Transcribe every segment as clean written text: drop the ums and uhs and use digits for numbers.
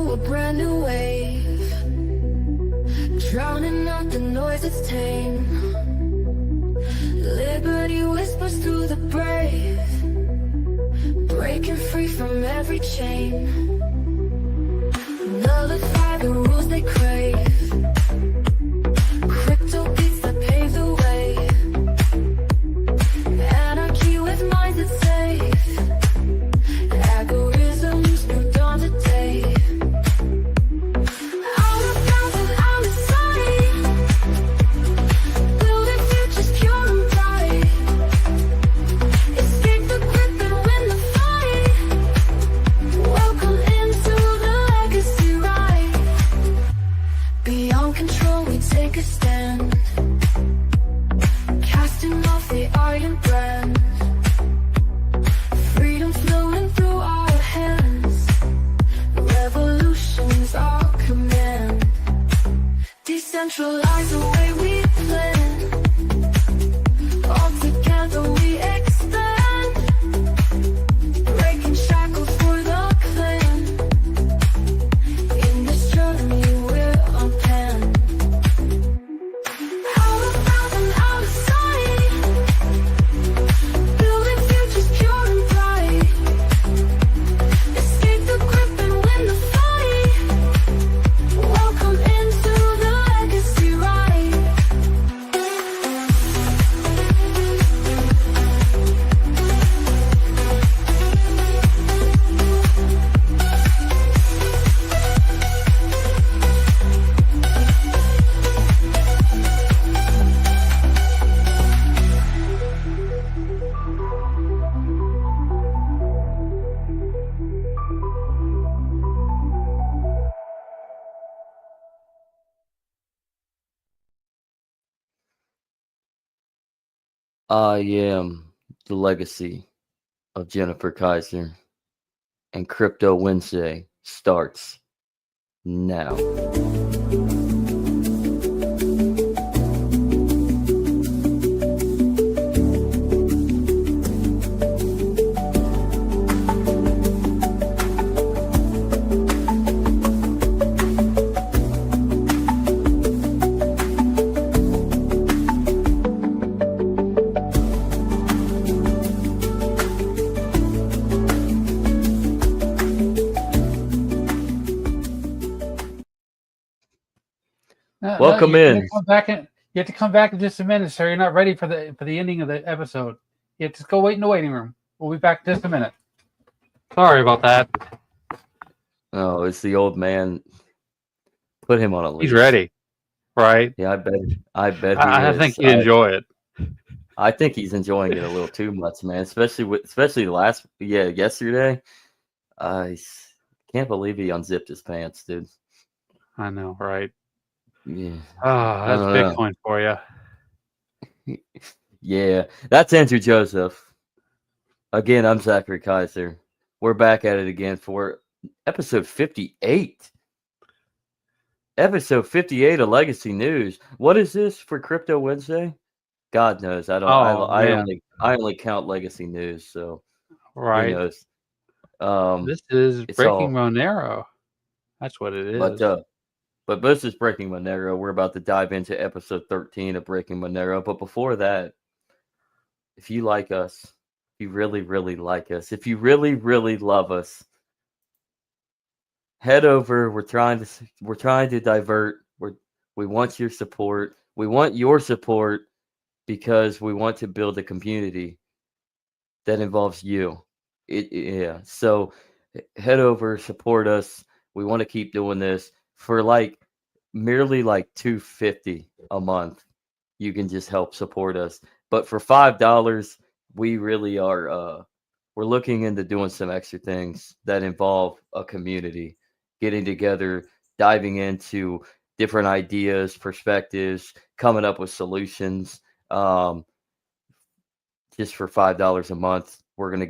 into a brand new wave, drowning out the noise it's tame. Liberty whispers through the brave, breaking free from every chain. Nullify the rules they crave, crypto beats that pave the way. Anarchy with minds that's safe, algorithms new dawn to day. Out of bounds and out of sight, building futures pure and bright. Escape the grip and win the fight. Welcome into the legacy ride. Beyond control we take a stand, casting off the iron brand. Freedom flowing through our hands, revolution's our command. Decentralize the way we plan, all together we expand. Breaking shackles for the clan, in this journey we're unpanned. Out of bounds and out of sight, building futures pure and bright. Escape the grip and win the fight. Welcome into the legacy ride. I am the legacy of Jennifer Kaiser, and Crypto Wednesday starts now. Welcome you have to in. come back in. You have to come back in just a minute, sir. You're not ready for the ending of the episode. You have to go wait in the waiting room. We'll be back in just a minute. Sorry about that. Oh, it's the old man. Put him on a leash. He's ready, right? Yeah, I bet he I is. think he'd enjoy it. I think he's enjoying it a little too much, man. Especially yesterday. I can't believe he unzipped his pants, dude. I know, right? Yeah. Oh, that's Bitcoin for you. Yeah, that's Andrew Joseph. Again, I'm Zachary Kaiser. We're back at it again for episode 58. Episode 58 of Legacy News. What is this for Crypto Wednesday? God knows. I don't. I only count Legacy News, so right. Who knows? This is Breaking Monero. That's what it is. But this is Breaking Monero. We're about to dive into episode 13 of Breaking Monero. But before that, if you like us, if you really, really like us, if you really, really love us, head over. We're trying to divert. We want your support. We want your support because we want to build a community that involves you. So head over, support us. We want to keep doing this for merely $2.50 a month. You can just help support us. But for $5, we really are. We're looking into doing some extra things that involve a community, getting together, diving into different ideas, perspectives, coming up with solutions. Just for $5 a month, we're gonna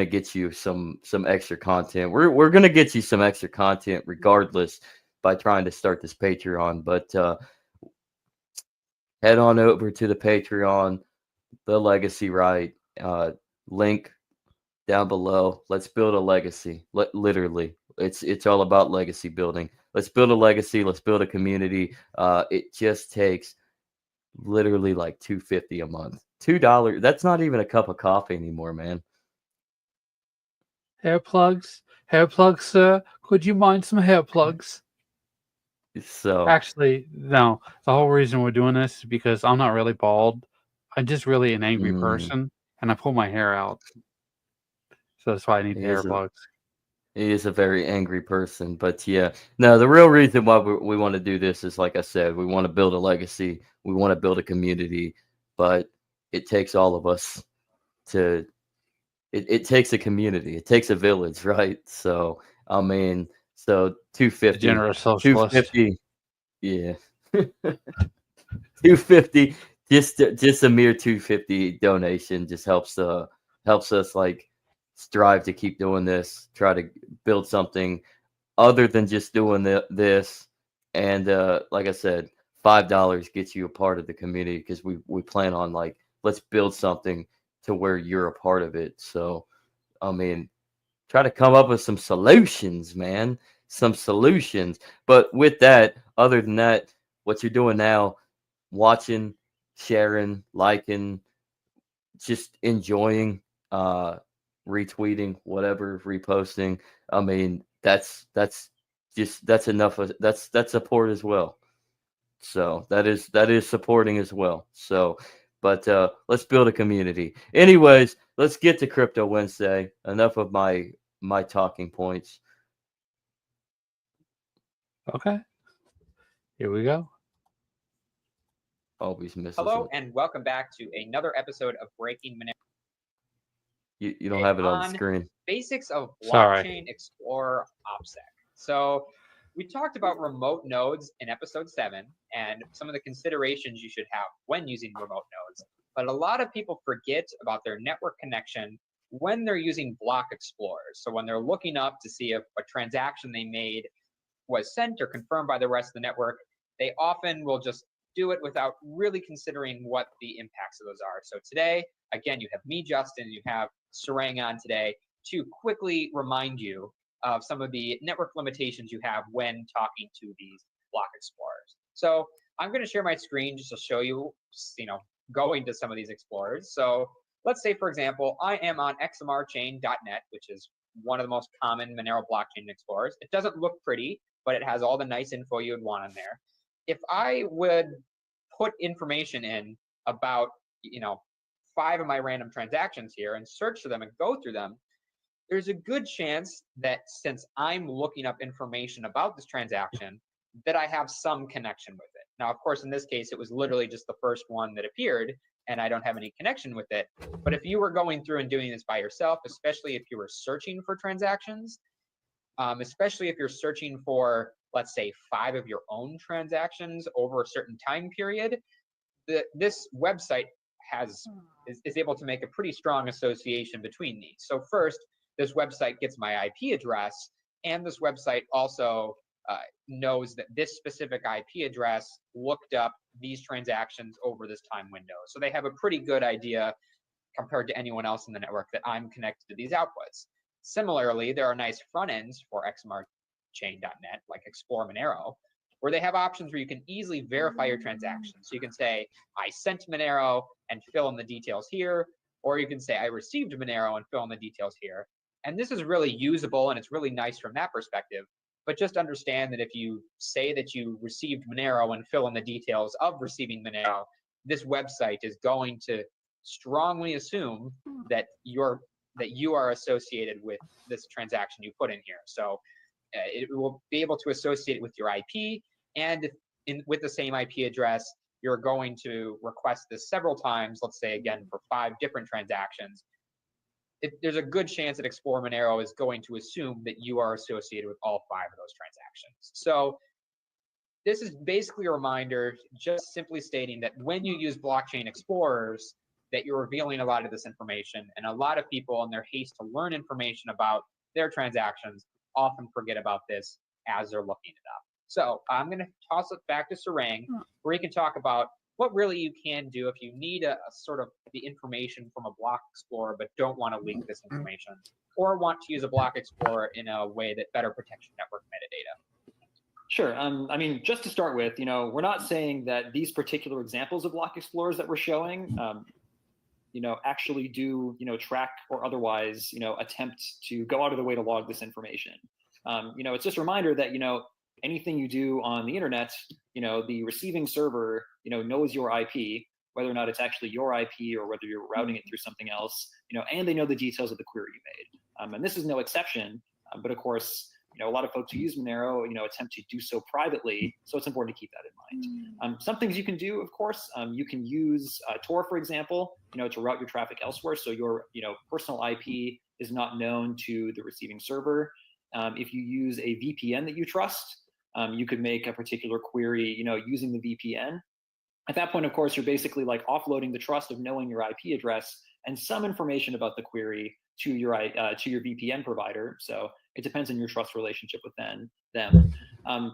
get you some extra content. We're gonna get you some extra content regardless by trying to start this Patreon. But head on over to the Patreon, the Legacy Right, link down below. Let's build a legacy. Literally, It's all about legacy building. Let's build a legacy. Let's build a community. It just takes literally like $2.50 a month. $2. That's not even a cup of coffee anymore, man. Hair plugs, sir. Could you mind some hair plugs? So Actually, no. The whole reason we're doing this is because I'm not really bald. I'm just really an angry mm, person, and I pull my hair out. So that's why I need he the hair is a plugs. he is a very angry person. But yeah, no, the real reason why we want to do this is, like I said, we want to build a legacy. We want to build a community, but it takes all of us to. It takes a community. It takes a village, right? So I mean, so 250, Degenerate socialist. 250, yeah. 250, just a mere 250 donation just helps us like strive to keep doing this, try to build something other than just doing this. And like I said, $5 gets you a part of the community, because we plan on, like, let's build something to where you're a part of it. So I mean, try to come up with some solutions, man. Some solutions. But with that, other than that, what you're doing now, watching, sharing, liking, just enjoying, retweeting, whatever, reposting. I mean, that's enough of that's support as well. So that is supporting as well. So, but let's build a community. Anyways, let's get to Crypto Wednesday. Enough of my talking points. Okay. Here we go. Always misses Hello, it. and welcome back to another episode of Breaking Monero. You don't have it on the On screen. basics of Sorry. Blockchain Explorer OPSEC. So we talked about remote nodes in episode 7 and some of the considerations you should have when using remote nodes. But a lot of people forget about their network connection when they're using block explorers. So when they're looking up to see if a transaction they made was sent or confirmed by the rest of the network, they often will just do it without really considering what the impacts of those are. So today, again, you have me, Justin, you have Sarang on today to quickly remind you of some of the network limitations you have when talking to these block explorers. So I'm going to share my screen just to show you, going to some of these explorers. So let's say, for example, I am on xmrchain.net, which is one of the most common Monero blockchain explorers. It doesn't look pretty, but it has all the nice info you would want on there. If I would put information in about, 5 of my random transactions here and search for them and go through them, there's a good chance that since I'm looking up information about this transaction, that I have some connection with it. Now, of course, in this case, it was literally just the first one that appeared, and I don't have any connection with it. But if you were going through and doing this by yourself, especially if you were searching for transactions, especially if you're searching for, let's say, 5 of your own transactions over a certain time period, this website is able to make a pretty strong association between these. So first, this website gets my IP address, and this website also knows that this specific IP address looked up these transactions over this time window. So they have a pretty good idea compared to anyone else in the network that I'm connected to these outputs. Similarly, there are nice front ends for xmrchain.net, like Explore Monero, where they have options where you can easily verify your transactions. So you can say, I sent Monero and fill in the details here, or you can say, I received Monero and fill in the details here. And this is really usable, and it's really nice from that perspective. But just understand that if you say that you received Monero and fill in the details of receiving Monero, this website is going to strongly assume that you are associated with this transaction you put in here. So it will be able to associate it with your IP, and with the same IP address, you're going to request this several times, let's say again for 5 different transactions. There's a good chance that Explore Monero is going to assume that you are associated with all 5 of those transactions. So this is basically a reminder, just simply stating that when you use blockchain explorers, that you're revealing a lot of this information, and a lot of people in their haste to learn information about their transactions often forget about this as they're looking it up. So I'm going to toss it back to Sarang, where he can talk about what really you can do if you need a sort of the information from a block explorer but don't want to leak this information, or want to use a block explorer in a way that better protects your network metadata. Sure. I mean, just to start with, we're not saying that these particular examples of block explorers that we're showing, actually do, track or otherwise, attempt to go out of the way to log this information. It's just a reminder that, anything you do on the internet, the receiving server, knows your IP, whether or not it's actually your IP or whether you're routing it through something else, and they know the details of the query you made. And this is no exception, but of course, a lot of folks who use Monero, attempt to do so privately, so it's important to keep that in mind. Some things you can do, of course, you can use Tor, for example, to route your traffic elsewhere, so your personal IP is not known to the receiving server. If you use a VPN that you trust, you could make a particular query, using the VPN. At that point, of course, you're basically like offloading the trust of knowing your IP address and some information about the query to your VPN provider. So it depends on your trust relationship with them.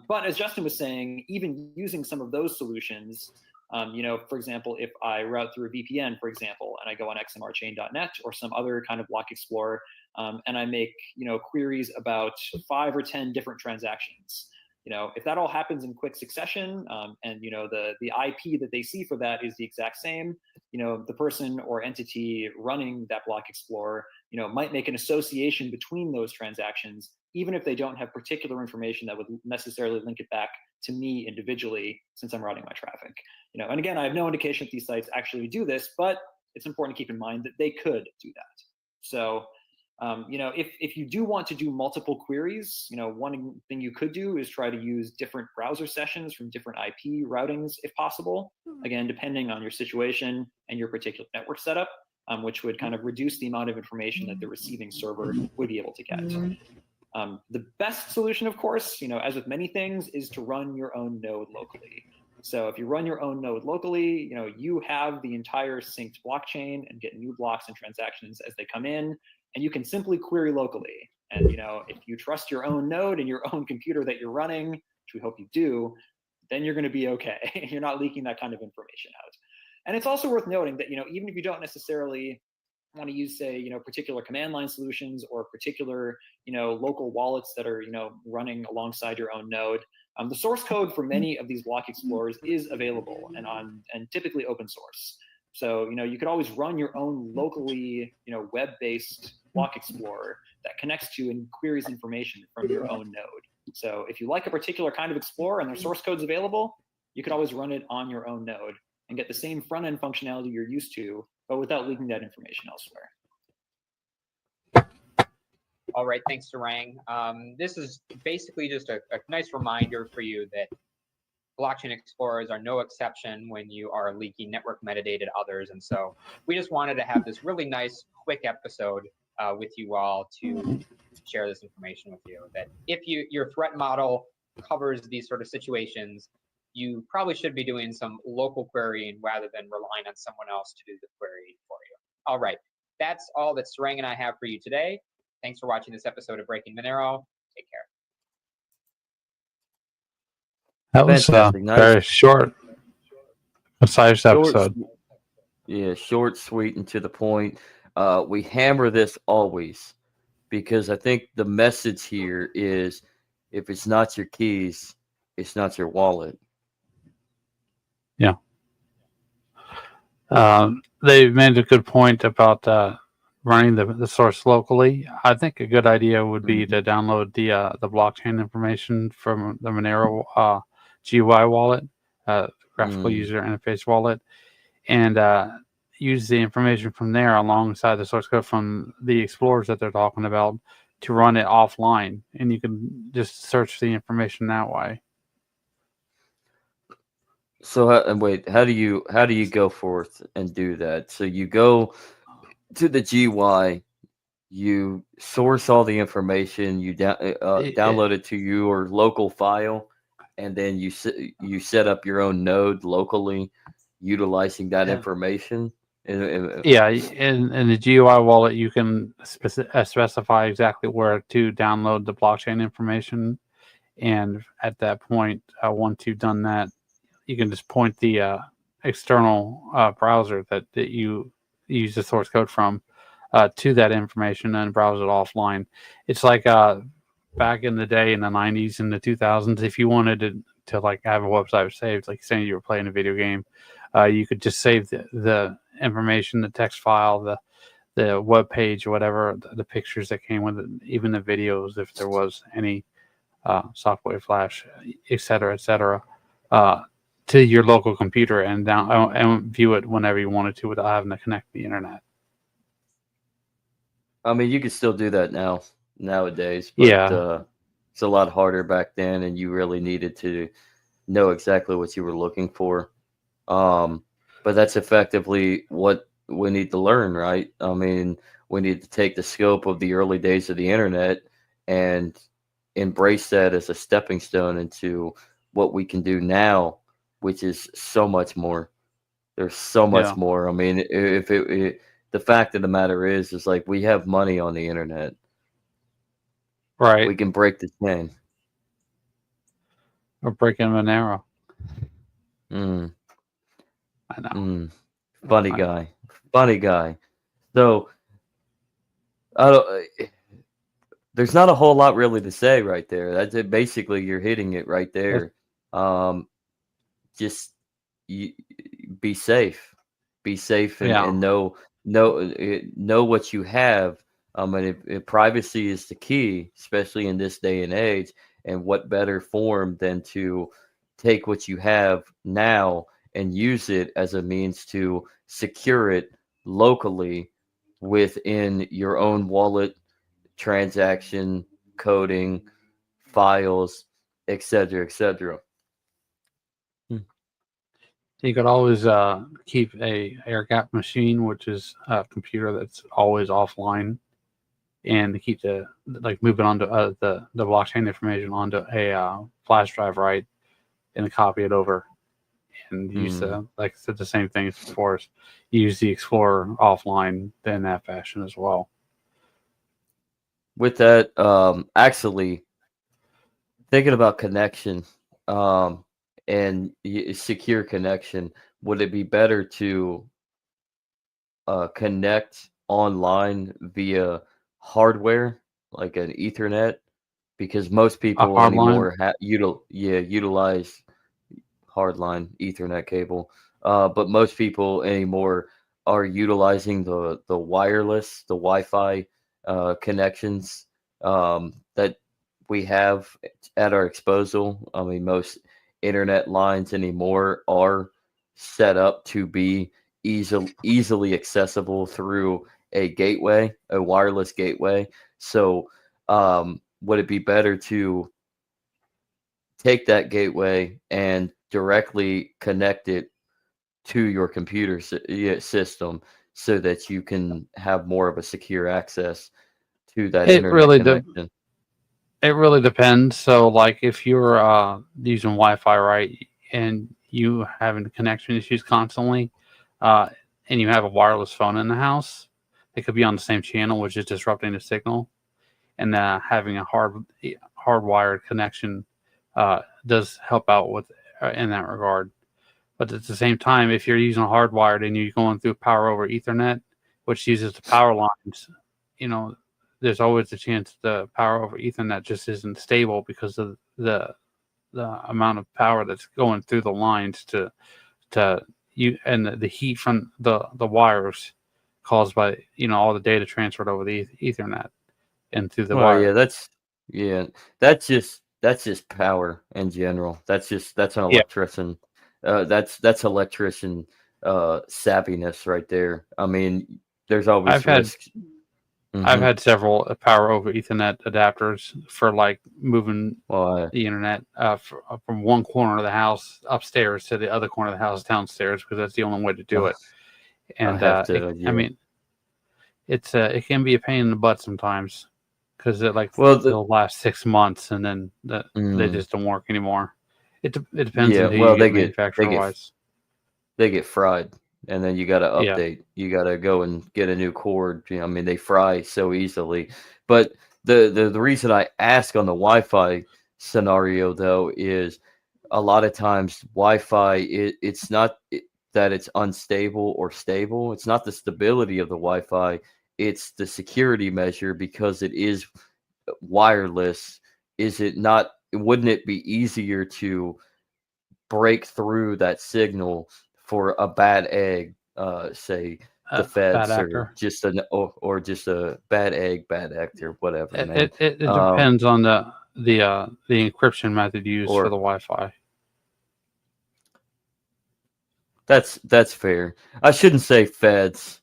But as Justin was saying, even using some of those solutions, for example, if I route through a VPN, for example, and I go on xmrchain.net or some other kind of block explorer, and I make queries about 5 or 10 different transactions. If that all happens in quick succession, and the IP that they see for that is the exact same, the person or entity running that block explorer, might make an association between those transactions, even if they don't have particular information that would necessarily link it back to me individually, since I'm routing my traffic. And again, I have no indication that these sites actually do this, but it's important to keep in mind that they could do that. So if you do want to do multiple queries, one thing you could do is try to use different browser sessions from different IP routings if possible, again, depending on your situation and your particular network setup, which would kind of reduce the amount of information that the receiving server would be able to get. The best solution, of course, as with many things, is to run your own node locally. So if you run your own node locally, you have the entire synced blockchain and get new blocks and transactions as they come in. And you can simply query locally. And if you trust your own node and your own computer that you're running, which we hope you do, then you're going to be okay. You're not leaking that kind of information out. And it's also worth noting that even if you don't necessarily want to use, say, particular command line solutions or particular local wallets that are running alongside your own node, the source code for many of these block explorers is available and typically open source. So you could always run your own locally web-based block explorer that connects to and queries information from your own node. So if you like a particular kind of explorer and their source code's available, you could always run it on your own node and get the same front-end functionality you're used to, but without leaking that information elsewhere. All right, thanks, Sarang. This is basically just a nice reminder for you that blockchain explorers are no exception when you are leaking network metadata to others. And so we just wanted to have this really nice, quick episode with you all to share this information with you, that if your threat model covers these sort of situations, you probably should be doing some local querying rather than relying on someone else to do the query for you. All right, that's all that Sarang and I have for you today. Thanks for watching this episode of Breaking Monero. Take care. That was Fantastic. Nice. very short, concise Short, episode. yeah, short, sweet, and to the point. We hammer this always because I think the message here is if it's not your keys, it's not your wallet. Yeah. They made a good point about running the source locally. I think a good idea would be to download the blockchain information from the Monero GUI wallet, graphical user interface wallet, and use the information from there alongside the source code from the explorers that they're talking about to run it offline, and you can just search the information that way. So wait, how do you go forth and do that? So you go to the GUI, you source all the information, you download it to your local file, and then you set up your own node locally, utilizing that information. Yeah, in the GUI wallet, you can specify exactly where to download the blockchain information, and at that point, once you've done that, you can just point the external browser that you use the source code from to that information and browse it offline. It's like back in the day in the 90s and the 2000s, if you wanted to like have a website saved, like saying you were playing a video game, you could just save the information, the text file, the web page, whatever, the pictures that came with it, even the videos, if there was any software flash, et cetera, to your local computer and view it whenever you wanted to without having to connect to the internet. I mean, you can still do that nowadays, but Yeah. it's a lot harder back then, and you really needed to know exactly what you were looking for. But that's effectively what we need to learn, right? I mean, we need to take the scope of the early days of the internet and embrace that as a stepping stone into what we can do now, which is so much more. There's so much Yeah. more. I mean, if the fact of the matter is like we have money on the internet. Right. We can break the chain. Or Breaking Monero. Mm, I know. funny I- guy. Funny guy. So I don't, there's not a whole lot really to say right there. That's it. Basically, you're hitting it right there. Just you, be safe. Be safe and, Yeah. and know what you have. And if privacy is the key, especially in this day and age. And what better form than to take what you have now and use it as a means to secure it locally within your own wallet, transaction, coding, files, etc., etc. You could always keep a air gap machine, which is a computer that's always offline, and to keep move it onto the blockchain information onto a flash drive, right, and copy it over, and use like I said, the same thing as before. Use the Explorer offline in that fashion as well. With that, actually thinking about connection, and secure connection, would it be better to connect online via hardware like an Ethernet? Because most A people hardline. anymore utilize hardline Ethernet cable, but most people anymore are utilizing the wireless, the Wi-Fi connections that we have at our disposal. I mean, most internet lines anymore are set up to be easily accessible through a gateway, a wireless gateway. So, would it be better to take that gateway and directly connect it to your computer system so that you can have more of a secure access to that It internet really connection? It really depends. So, like, if you're using Wi-Fi, right, and you having connection issues constantly, and you have a wireless phone in the house, it could be on the same channel, which is disrupting the signal. And having a hardwired connection does help out with in that regard. But at the same time, if you're using hardwired and you're going through power over Ethernet, which uses the power lines, you know, there's always a chance the power over Ethernet just isn't stable because of the amount of power that's going through the lines to you, and the heat from the wires caused by all the data transferred over the Ethernet and through the Well, wire. yeah, that's just power in general. That's an Yeah, electrician. That's electrician savviness right there. I mean, there's I've always had risks. I've Hmm. had several power over Ethernet adapters for like moving Well, the internet from one corner of the house upstairs to the other corner of the house downstairs because that's the only way to do it. I And have to, I yeah. mean, it can be a pain in the butt sometimes because Well, they'll last 6 months and then they mm, just don't work anymore. It depends yeah. on who you Well, get they manufacturer get wise. they get fried, and then you got to Yeah, update. You got to go and get a new cord. I mean, they fry so easily. But the reason I ask on the Wi-Fi scenario though is a lot of times Wi-Fi it's not that it's unstable or stable. It's not the stability of the Wi-Fi, it's the security measure because it is wireless. Is it not? Wouldn't it be easier to break through that signal for a bad egg, say the Bad feds, actor. or just a bad egg, bad actor, whatever, man. It depends on the encryption method used for Or the Wi-Fi. that's fair. I shouldn't say feds.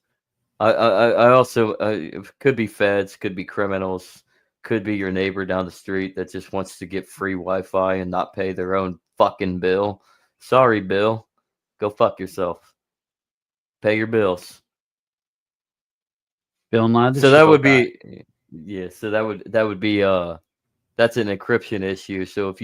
I also it could be feds, could be criminals, could be your neighbor down the street that just wants to get free Wi-Fi and not pay their own fucking bill. Sorry, Bill. Go fuck yourself. Pay your bills. Bill Nye the So that Show would Guy. be yeah, so that would be that's an encryption issue. So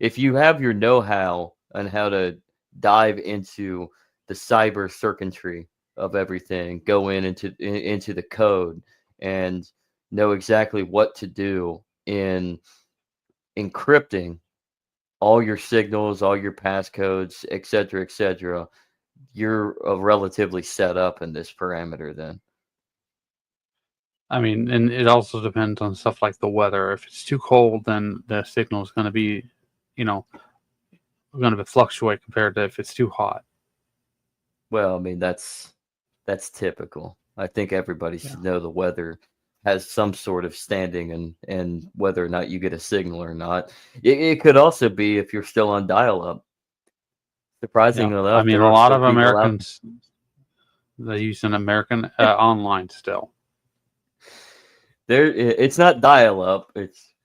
if you have your know-how on how to dive into the cyber circuitry of everything, go into the code and know exactly what to do in encrypting all your signals, all your passcodes, etc., you're relatively set up in this parameter then. I mean, and it also depends on stuff like the weather. If it's too cold, then the signal is going to be, going to fluctuate compared to if it's too hot. Well, I mean that's typical. I think everybody should know the weather has some sort of standing and whether or not you get a signal or not. It could also be if you're still on dial-up. Surprisingly I enough, mean, there a are lot still of people out. Americans, they use an American online still. It's not dial-up.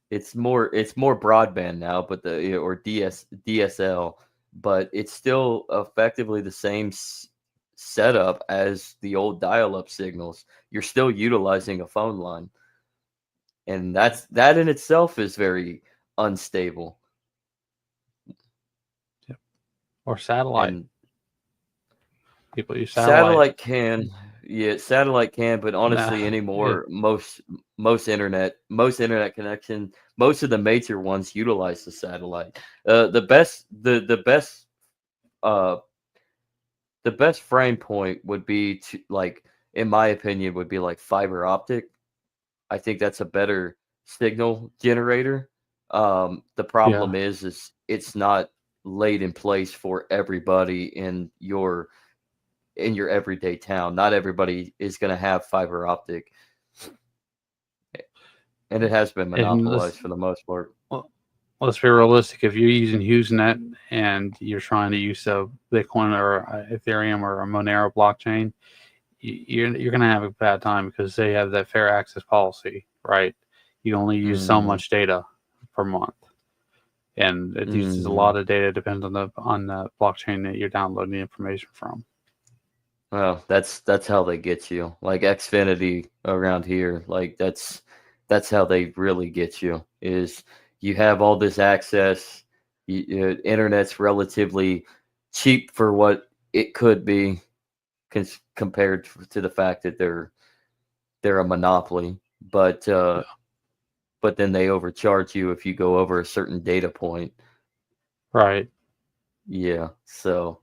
It's more broadband now, but or DSL, but it's still effectively the same setup as the old dial-up signals. You're still utilizing a phone line, and that in itself is very unstable. Or satellite. And people use satellite. Satellite can, but honestly, anymore, most internet connection, most of the major ones utilize the satellite. The best frame point would be to, like, in my opinion, would be like fiber optic. I think that's a better signal generator. The problem is it's not laid in place for everybody in your everyday town. Not everybody is going to have fiber optic, and it has been monopolized for the most part. Well, let's be realistic. If you're using HughesNet and you're trying to use a Bitcoin or Ethereum or a Monero blockchain, you're going to have a bad time because they have that fair access policy, right? You only use so much data per month, and it uses a lot of data. Depends on the blockchain that you're downloading the information from. Well, that's how they get you. Like Xfinity around here, like that's how they really get you. Is you have all this access, internet's relatively cheap for what it could be, compared to the fact that they're a monopoly. But then they overcharge you if you go over a certain data point. Right. Yeah. So.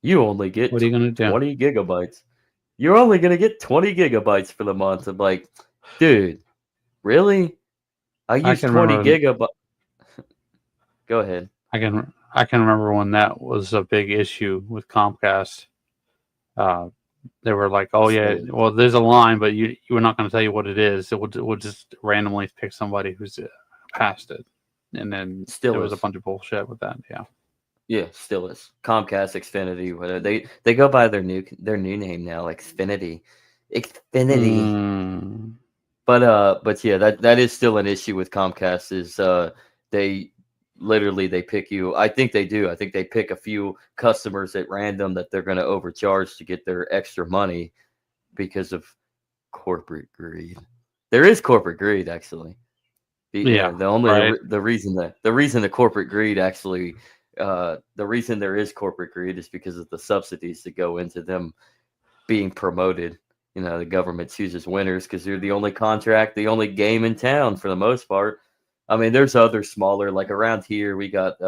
You only get what are you gonna do? 20 gigabytes. You're only going to get 20 gigabytes for the month. I'm like, dude, really? I use 20 gigabytes. Go ahead. I can remember when that was a big issue with Comcast. They were like, "Oh yeah, well, there's a line, but we're not going to tell you what it is. We'll just randomly pick somebody who's passed it." And then there was a bunch of bullshit with that. Yeah. Yeah, still is. Comcast, Xfinity, whatever. They go by their new name now, like Xfinity. But yeah, that is still an issue with Comcast. Is they pick you. I think they do. I think they pick a few customers at random that they're going to overcharge to get their extra money because of corporate greed. There is corporate greed, actually. The reason the corporate greed actually. The reason there is corporate greed is because of the subsidies that go into them being promoted. The government chooses winners because they're the only game in town for the most part. I mean, there's other smaller, like around here, we got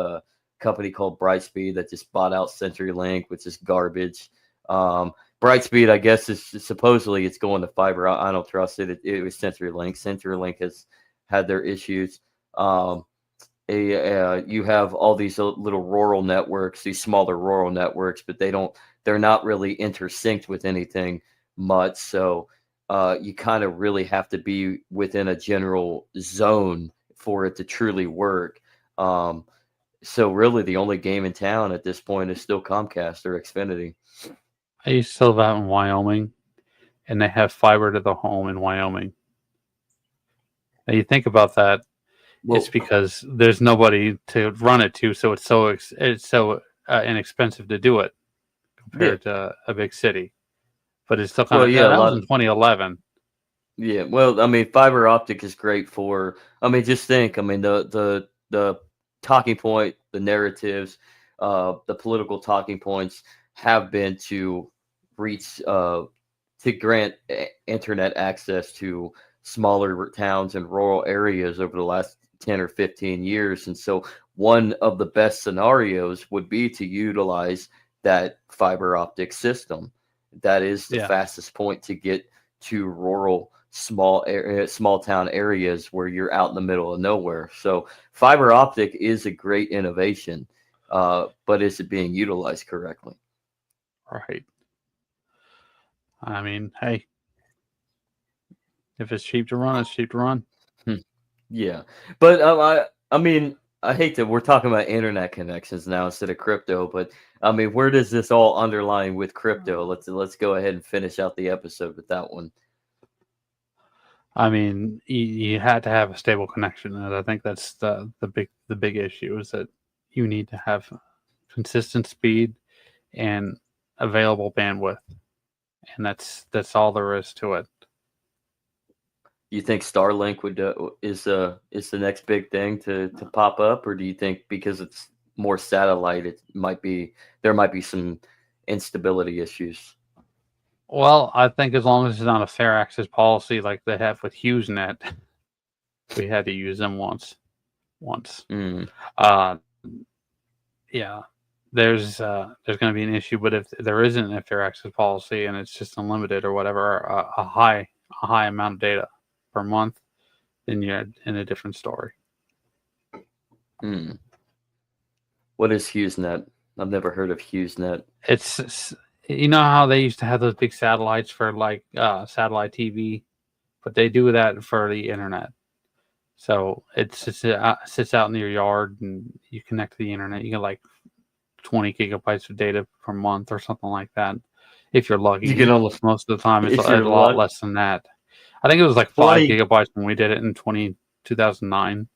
company called Brightspeed that just bought out CenturyLink, which is garbage. Brightspeed, I guess, is supposedly it's going to fiber. I don't trust it. It was CenturyLink. CenturyLink has had their issues. You have all these little rural networks, these smaller rural networks, but they're not really intersynced with anything much. So you kind of really have to be within a general zone for it to truly work. So really the only game in town at this point is still Comcast or Xfinity. I used to live out in Wyoming, and they have fiber to the home in Wyoming. Now you think about that, it's because there's nobody to run it to, so it's so inexpensive to do it compared to a big city. But it's still kind of that was in 2011. Yeah, well, I mean, fiber optic is great for. I mean, just think. I mean, the talking point, the narratives, the political talking points have been to reach to grant internet access to smaller towns and rural areas over the last 10 or 15 years. And so one of the best scenarios would be to utilize that fiber optic system. That is the fastest point to get to rural small town areas where you're out in the middle of nowhere. So fiber optic is a great innovation, but is it being utilized correctly? Right. I mean, hey, if it's cheap to run, it's cheap to run. Yeah, but I mean, I hate that we're talking about internet connections now instead of crypto, but I mean, where does this all underline with crypto? Let's go ahead and finish out the episode with that one. I mean, you had to have a stable connection, and I think that's the big issue is that you need to have consistent speed and available bandwidth, and that's all there is to it. You think Starlink is the next big thing to pop up, or do you think because it's more satellite, there might be some instability issues? Well, I think as long as it's not a fair access policy like they have with HughesNet, we had to use them once. Yeah, there's going to be an issue, but if there isn't a fair access policy and it's just unlimited or whatever, a high amount of data per month, then you're in a different story. What is HughesNet? I've never heard of HughesNet. It's you know how they used to have those big satellites for like satellite TV, but they do that for the internet. So it sits out in your yard and you connect to the internet. You get like 20 gigabytes of data per month or something like that. If you're lucky, You can almost most of the time it's a lot less than that. I think it was like 5 gigabytes when we did it in 2009.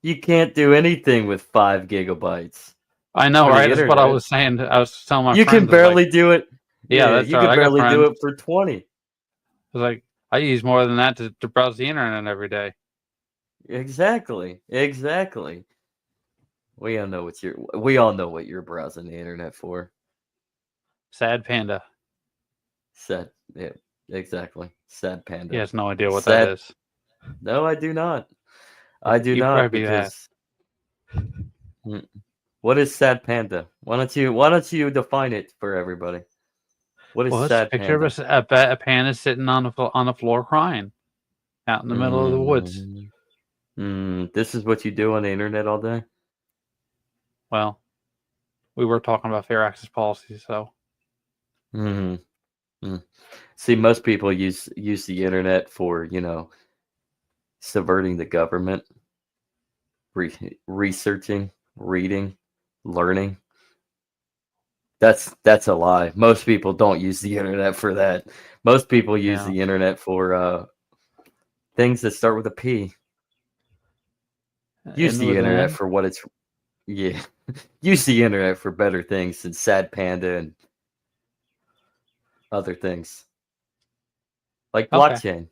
You can't do anything with 5 gigabytes. I know, right? That's what I was saying. I was telling my friend. You can barely do it. Yeah, that's you right. can barely do it for 20. I was like, I use more than that to browse the internet every day. Exactly. We all know what you're browsing the internet for. Sad panda. Yeah, exactly. Sad panda. He has no idea what that is. No, I do not. I do not because. What is sad panda? Why don't you define it for everybody? What is sad panda? Picture of a panda sitting on the floor crying out in the middle of the woods. This is what you do on the internet all day? Well, we were talking about fair access policies, so. See, most people use the internet for, subverting the government, researching, reading, learning. That's a lie. Most people don't use the internet for that. Most people use the internet for things that start with a P. Use the internet for what it's. Yeah, use the internet for better things than sad panda and other things like blockchain.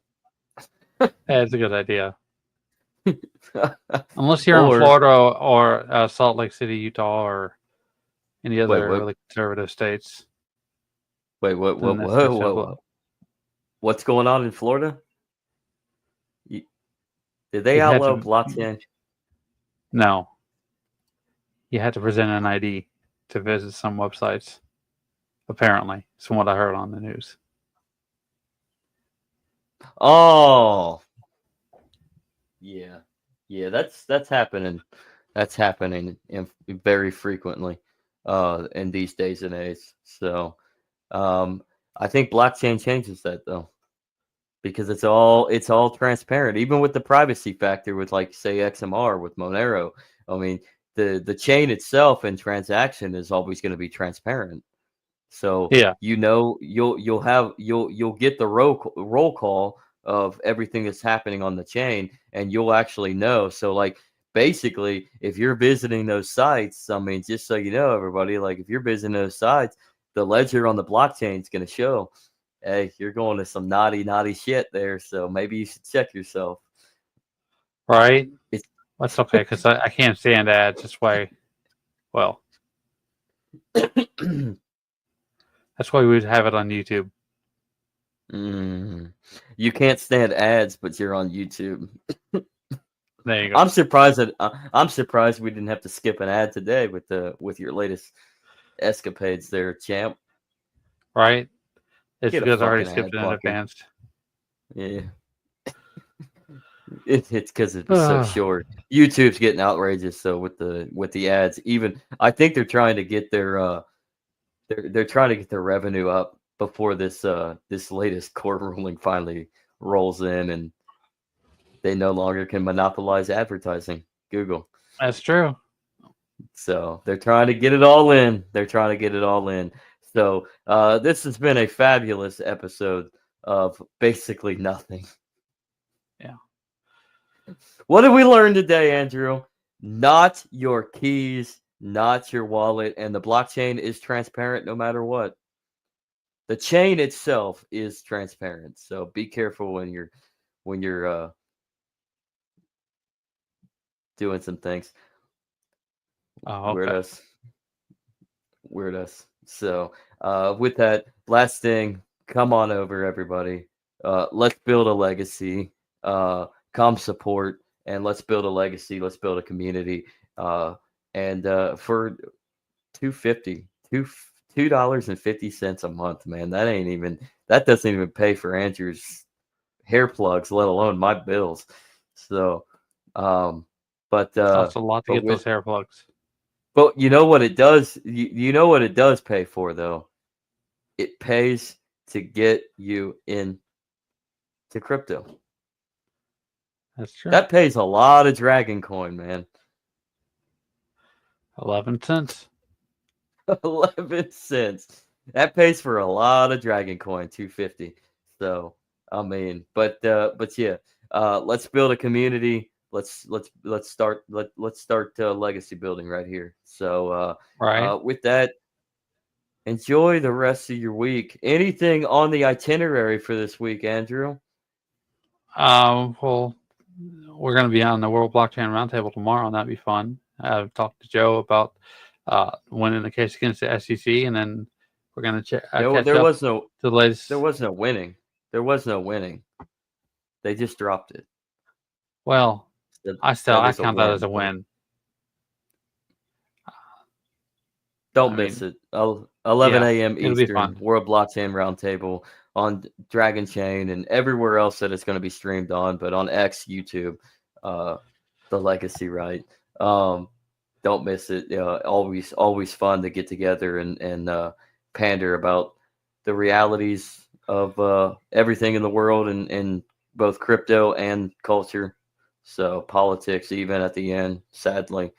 That's a good idea. Unless you're in Florida or Salt Lake City, Utah, or any other really conservative states. Wait, what? What's going on in Florida? Did they outlaw blockchain? No. you had to present an ID to visit some websites. Apparently, from what I heard on the news. Oh, yeah, yeah. That's happening. That's happening very frequently in these days and age. So I think blockchain changes that though, because it's all transparent, even with the privacy factor with like say XMR with Monero. I mean, the chain itself and transaction is always going to be transparent. So Yeah, you'll get the roll call of everything that's happening on the chain, and you'll actually know. So like basically, if you're visiting those sites, I mean, just so you know, everybody, like if you're visiting those sites, the ledger on the blockchain is going to show, hey, you're going to some naughty shit there. So maybe you should check yourself. right. It's That's okay because I can't stand ads. That's why. Well, that's why we'd have it on YouTube. You can't stand ads, but you're on YouTube. There you go. I'm surprised we didn't have to skip an ad today with your latest escapades there, champ. Right? It's Get a because I already fucking skipped ad it in blocker. advance. Yeah. It's because it's so short. YouTube's getting outrageous so with the ads. Even I think they're trying to get their they're trying to get their revenue up before this latest court ruling finally rolls in and they no longer can monopolize advertising. Google. That's true. So they're trying to get it all in. They're trying to get it all in. So this has been a fabulous episode of basically nothing. Yeah. What did we learn today, Andrew? Not your keys, not your wallet, and the blockchain is transparent no matter what. The chain itself is transparent. So be careful when you're doing some things. Oh, okay. Weird us. So with that, last thing, come on over, everybody. Let's build a legacy. Come support, and let's build a legacy. Let's build a community. And for $2.50 a month, man, that doesn't even pay for Andrew's hair plugs, let alone my bills. So, but Costs a lot to but get those with hair plugs. but you know what it does? You know what it does pay for though? It pays to get you in to crypto. That's true. That pays a lot of Dragon Coin, man. 11 cents. 11 cents. That pays for a lot of Dragon Coin, 250. So I mean, but yeah, let's build a community. Let's start legacy building right here. So Right. with that, enjoy the rest of your week. Anything on the itinerary for this week, Andrew? Well, we're going to be on the World Blockchain Roundtable tomorrow, and that'd be fun. I've talked to Joe about winning the case against the SEC, and then we're going to catch There up was no to the latest. There was no winning. There was no winning. They just dropped it. Well, I is a count that win. as a win. Don't I miss mean, it. 11 yeah, a.m. it'll be Eastern, fun. World Blockchain Roundtable on Dragon Chain and everywhere else that it's going to be streamed on, but on X, YouTube, the Legacy, right? Don't miss it. Always fun to get together and pander about the realities of everything in the world and both crypto and culture. So politics, even at the end, sadly,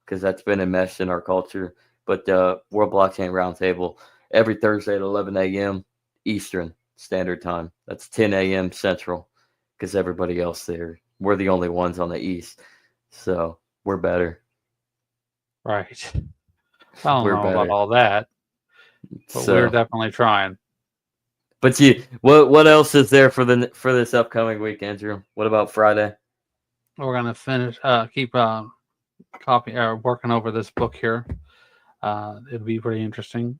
because that's been enmeshed in our culture. But World Blockchain Roundtable every Thursday at 11 a.m. Eastern Standard Time. That's 10 a.m. Central, because everybody else there, we're the only ones on the East. So we're better. Right. I don't We're know better. about all that, but we're definitely trying. But what else is there for this upcoming week, Andrew? What about Friday? We're going to finish, keep working over this book here. It'll be pretty interesting.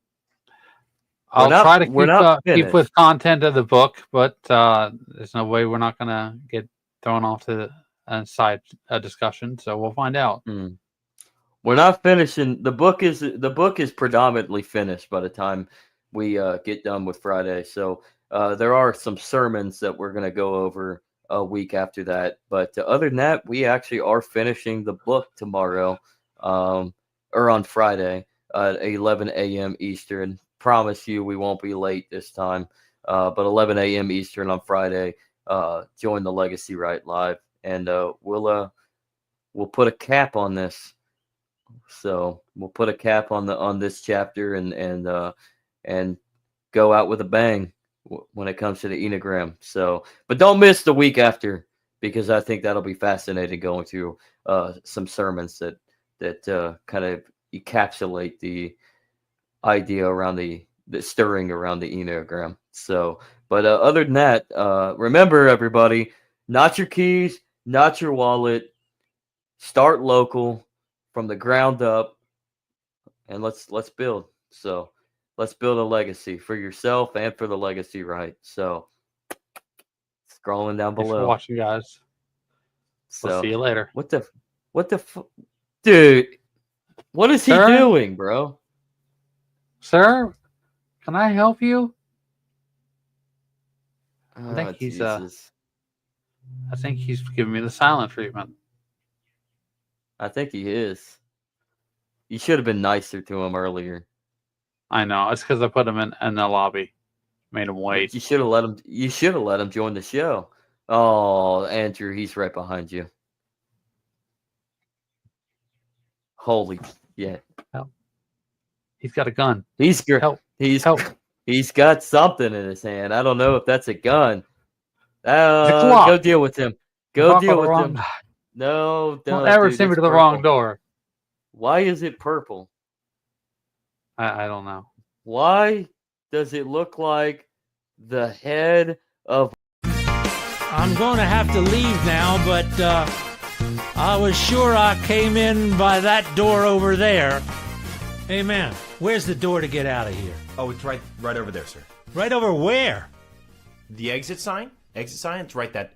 I'll try to keep with content of the book, but there's no way we're not going to get thrown off to a side discussion. So we'll find out. We're not finishing. The book is predominantly finished by the time we get done with Friday. So there are some sermons that we're going to go over a week after that. But other than that, we actually are finishing the book tomorrow, or on Friday at 11 a.m. Eastern. Promise you, we won't be late this time. But 11 a.m. Eastern on Friday. Join the Legacy Right Live, and we'll put a cap on this. So we'll put a cap on this chapter and go out with a bang when it comes to the Enneagram. So, but don't miss the week after, because I think that'll be fascinating going through some sermons that kind of encapsulate the idea around the stirring around the Enneagram. So, but other than that, remember everybody, not your keys, not your wallet. Start local. From the ground up, and let's build. So let's build a legacy for yourself and for the Legacy Right. So scrolling down Thanks below. for watching, guys. So We'll see you later. What the dude? What is he Sir? doing, bro? Sir, can I help you? Oh, think he's, Jesus. I think he's giving me the silent treatment. I think he is. You should have been nicer to him earlier. I know. It's because I put him in the lobby. Made him wait. You should have let him. You should have let him join the show. Oh, Andrew, he's right behind you. Holy yeah. Help. He's got a gun. He's good. Help. He's got something in his hand. I don't know if that's a gun. Glock. Go deal with him. Go Knock deal on the with wrong- him. No, Don't ever dude, send me it's to the purple. wrong door. Why is it purple? I don't know. Why does it look like the head of? I'm going to have to leave now, but I was sure I came in by that door over there. Hey, man, where's the door to get out of here? Oh, it's right over there, sir. Right over where? The exit sign? Exit sign?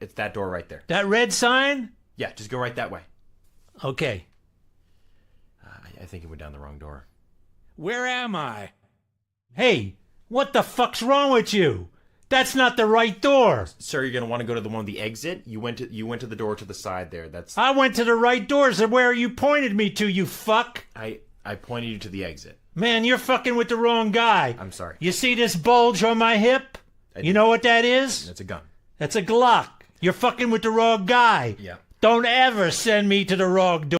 It's that door right there. That red sign? Yeah, just go right that way. Okay. I think it went down the wrong door. Where am I? Hey, what the fuck's wrong with you? That's not the right door. Sir, you're gonna want to go to the one with the exit. You went to the door to the side there. I went to the right doors and where you pointed me to, you fuck. I pointed you to the exit. Man, you're fucking with the wrong guy. I'm sorry. You see this bulge on my hip? You know what that is? That's a gun. That's a Glock. You're fucking with the wrong guy. Yeah. Don't ever send me to the wrong door.